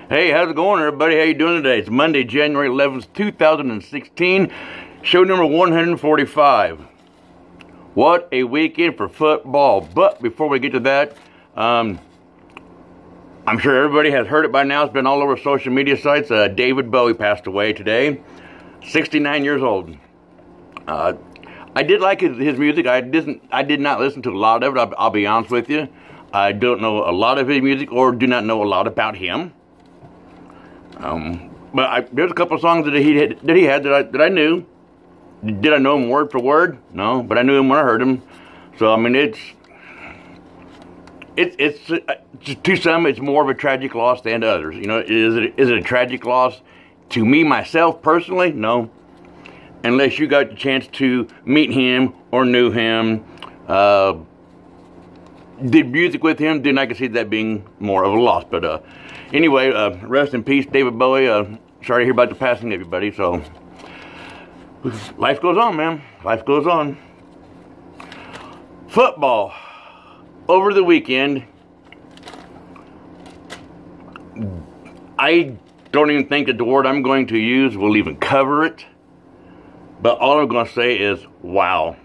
Hey, how's it going, everybody? How you doing today? It's Monday, January 11th, 2016, show number 145. What a weekend for football. But before we get to that, I'm sure everybody has heard it by now. It's been all over social media sites. David Bowie passed away today, 69 years old. I did like his music. I did not listen to a lot of it, I'll be honest with you. I don't know a lot of his music, or do not know a lot about him. But there's a couple of songs that he had that I knew. Did I know him word for word? No, but I knew him when I heard him. So I mean, it's to some it's more of a tragic loss than to others. You know, is it a tragic loss to me myself personally? No, unless you got the chance to meet him or knew him, did music with him, then I can see that being more of a loss. But anyway, rest in peace, David Bowie. Sorry to hear about the passing, everybody. So, life goes on, man. Life goes on. Football. Over the weekend, I don't even think that the word I'm going to use will even cover it. But all I'm going to say is, wow.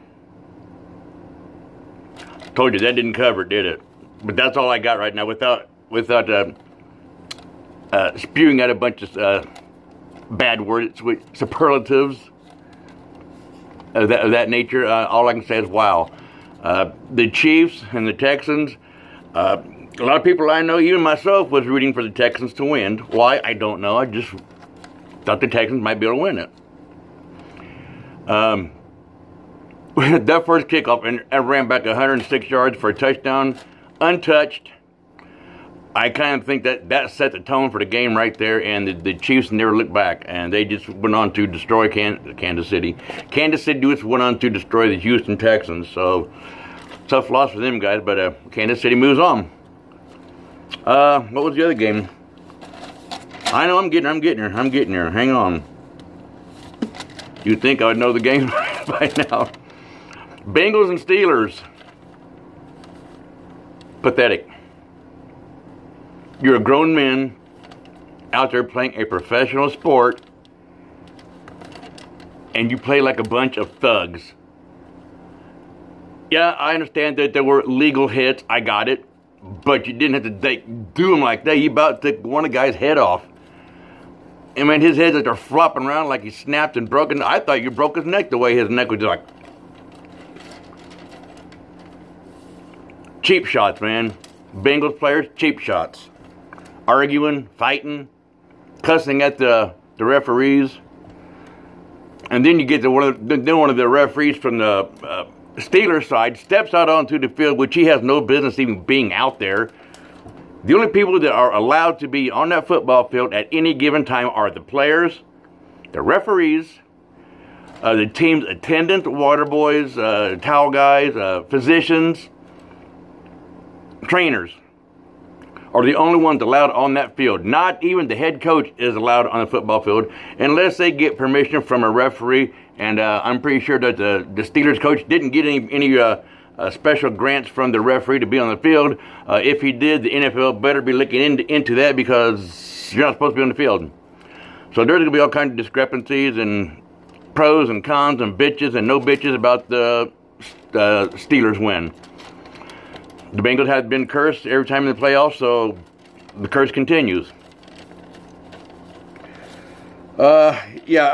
Told you, that didn't cover it, did it? But that's all I got right now, without spewing out a bunch of bad words, superlatives of that nature. All I can say is, wow. The Chiefs and the Texans, a lot of people I know, even myself, was rooting for the Texans to win. Why? I don't know. I just thought the Texans might be able to win it. That first kickoff, and I ran back 106 yards for a touchdown, untouched. I kind of think that set the tone for the game right there, and the Chiefs never looked back, and they just went on to destroy Kansas City. Kansas City just went on to destroy the Houston Texans, so tough loss for them guys, but Kansas City moves on. What was the other game? I know I'm getting here. Hang on. You'd think I would know the game by now. Bengals and Steelers. Pathetic. You're a grown man out there playing a professional sport, and you play like a bunch of thugs. Yeah, I understand that there were legal hits. I got it. But you didn't have to do them like that. You about took one of the guy's head off. I mean, his head's like they're flopping around like he snapped and broken. I thought you broke his neck the way his neck was like. Cheap shots, man. Bengals players, cheap shots. Arguing, fighting, cussing at the referees. And then you get to one of the referees from the Steelers side steps out onto the field, which he has no business even being out there. The only people that are allowed to be on that football field at any given time are the players, the referees, the team's attendants, water boys, towel guys, physicians, trainers are the only ones allowed on that field. Not even the head coach is allowed on the football field unless they get permission from a referee. And I'm pretty sure that the Steelers coach didn't get any special grants from the referee to be on the field. If he did, the NFL better be looking into that, because you're not supposed to be on the field. So there's going to be all kinds of discrepancies and pros and cons and bitches and no bitches about the Steelers win. The Bengals have been cursed every time in the playoffs, so the curse continues. Yeah,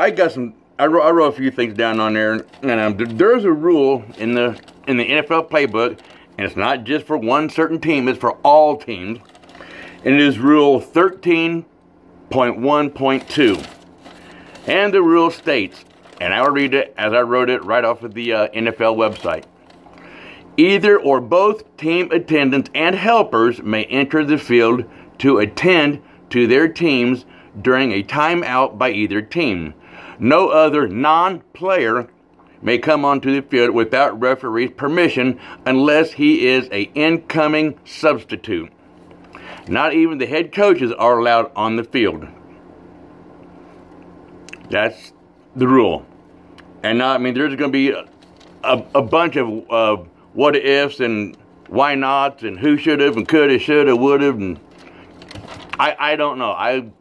I wrote a few things down on there, and there's a rule in the NFL playbook, and it's not just for one certain team; it's for all teams. And it is Rule 13.1.2, and the rule states, and I will read it as I wrote it right off of the NFL website. Either or both team attendants and helpers may enter the field to attend to their teams during a timeout by either team. No other non-player may come onto the field without referee's permission unless he is an incoming substitute. Not even the head coaches are allowed on the field. That's the rule. And now, I mean, there's going to be a bunch of what ifs and why nots and who should have and could have, should have, would have, and I don't know.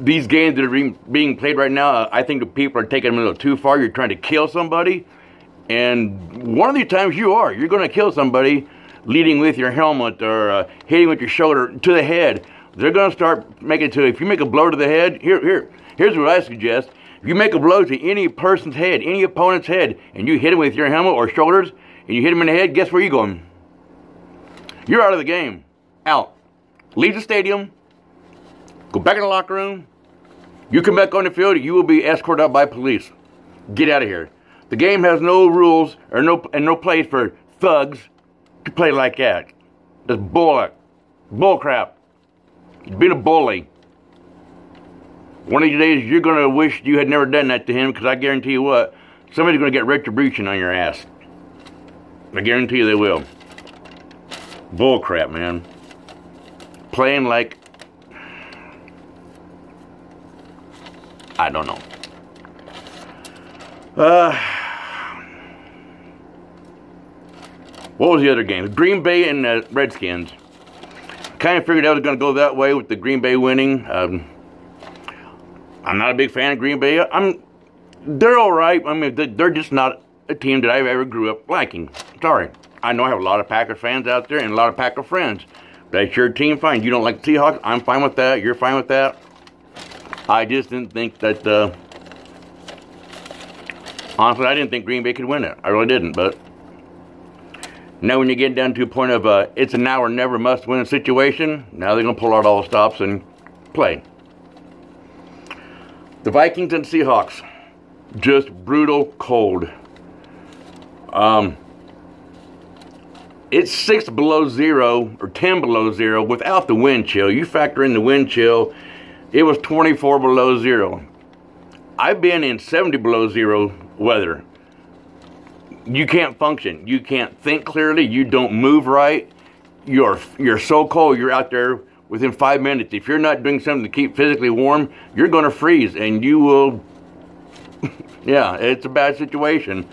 These games that are being played right now, I think the people are taking them a little too far. You're trying to kill somebody, and one of these times you're going to kill somebody leading with your helmet or hitting with your shoulder to the head. They're going to start making it to, if you make a blow to the head, here's what I suggest. If you make a blow to any person's head, any opponent's head, and you hit him with your helmet or shoulders, and you hit him in the head, guess where you're going? You're out of the game. Out. Leave the stadium. Go back in the locker room. You come back on the field, you will be escorted out by police. Get out of here. The game has no rules or no place for thugs to play like that. That's bull crap. Being a bully. One of these days, you're going to wish you had never done that to him, because I guarantee you what, somebody's going to get retribution on your ass. I guarantee you they will. Bull crap, man. Playing like, I don't know. What was the other game? Green Bay and the Redskins. Kind of figured I was going to go that way with the Green Bay winning. I'm not a big fan of Green Bay. They're all right. I mean, they're just not a team that I've ever grew up liking. Sorry. I know I have a lot of Packer fans out there and a lot of Packer friends. That's your team, fine. You don't like the Seahawks? I'm fine with that. You're fine with that. I just didn't think that, honestly, I didn't think Green Bay could win it. I really didn't, but now when you get down to a point of it's a now or never must-win situation, now they're going to pull out all the stops and play. The Vikings and Seahawks, just brutal cold. It's 6 below zero or 10 below zero without the wind chill. You factor in the wind chill, it was 24 below zero. I've been in 70 below zero weather. You can't function. You can't think clearly. You don't move right. You're so cold. You're out there within 5 minutes. If you're not doing something to keep physically warm, you're going to freeze, and you will. Yeah, it's a bad situation.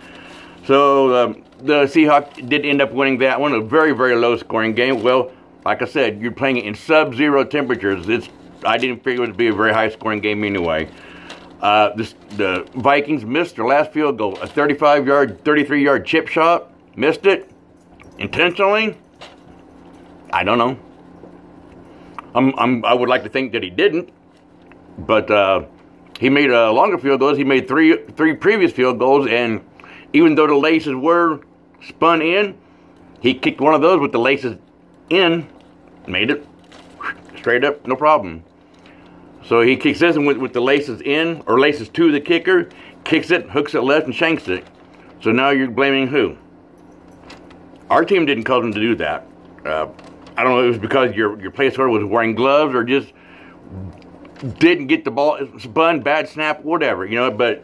So the Seahawks did end up winning that one. A very, very low scoring game. Well, like I said, you're playing it in sub-zero temperatures. I didn't figure it would be a very high scoring game anyway. The Vikings missed their last field goal, a 35-yard, 33-yard chip shot. Missed it intentionally. I don't know. I would like to think that he didn't, but he made longer field goals. He made three previous field goals, and even though the laces were spun in, he kicked one of those with the laces in, made it straight up, no problem. So he kicks this one with the laces in, or laces to the kicker, kicks it, hooks it left, and shanks it. So now you're blaming who? Our team didn't cause him to do that. I don't know if it was because your placeholder was wearing gloves or just didn't get the ball spun, bad snap, whatever, you know, but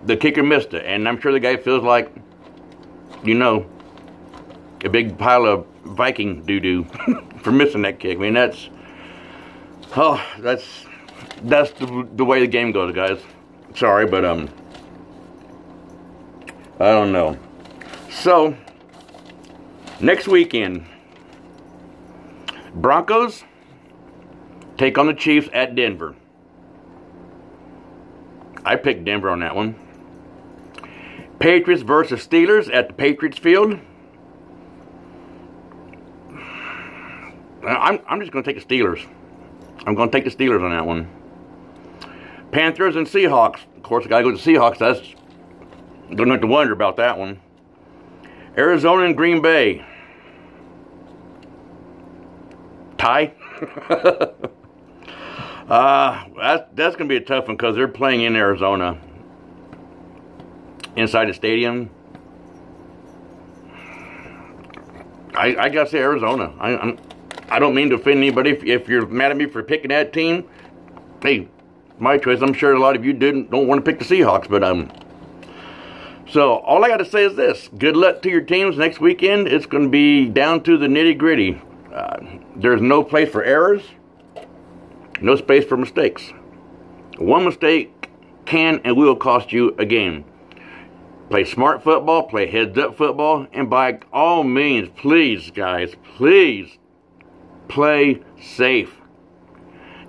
the kicker missed it. And I'm sure the guy feels like, you know, a big pile of Viking doo-doo for missing that kick. I mean, that's the way the game goes, guys. Sorry, but I don't know. So next weekend, Broncos take on the Chiefs at Denver. I picked Denver on that one. Patriots versus Steelers at the Patriots field. I'm just going to take the Steelers. I'm going to take the Steelers on that one. Panthers and Seahawks. Of course, I got to go to the Seahawks. Don't have to wonder about that one. Arizona and Green Bay. Tie? That's going to be a tough one because they're playing in Arizona. Inside the stadium. I got to say Arizona. I don't mean to offend anybody. If you're mad at me for picking that team, hey, my choice. I'm sure a lot of you don't want to pick the Seahawks, but so all I got to say is this: good luck to your teams next weekend. It's going to be down to the nitty gritty. There's no place for errors, no space for mistakes. One mistake can and will cost you a game. Play smart football, play heads-up football, and by all means, please, guys, please, play safe.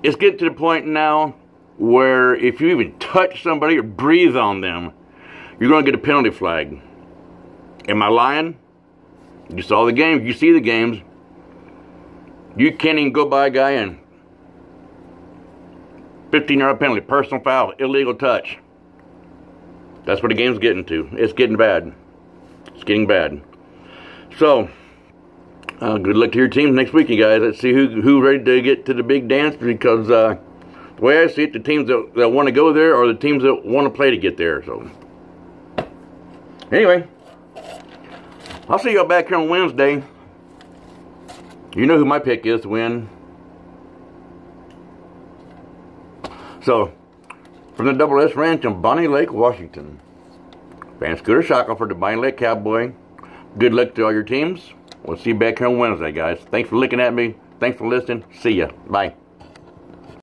It's getting to the point now where if you even touch somebody or breathe on them, you're going to get a penalty flag. Am I lying? You saw the games. You see the games. You can't even go by a guy and 15-yard penalty, personal foul, illegal touch. That's what the game's getting to. It's getting bad. It's getting bad. So, good luck to your teams next week, you guys. Let's see who's ready to get to the big dance, because the way I see it, the teams that want to go there are the teams that want to play to get there. So, anyway, I'll see y'all back here on Wednesday. You know who my pick is to win. So, from the Double S Ranch in Bonnie Lake, Washington, Van Scooter Shackelford, the Bonnie Lake Cowboy. Good luck to all your teams. We'll see you back here on Wednesday, guys. Thanks for looking at me. Thanks for listening. See ya. Bye.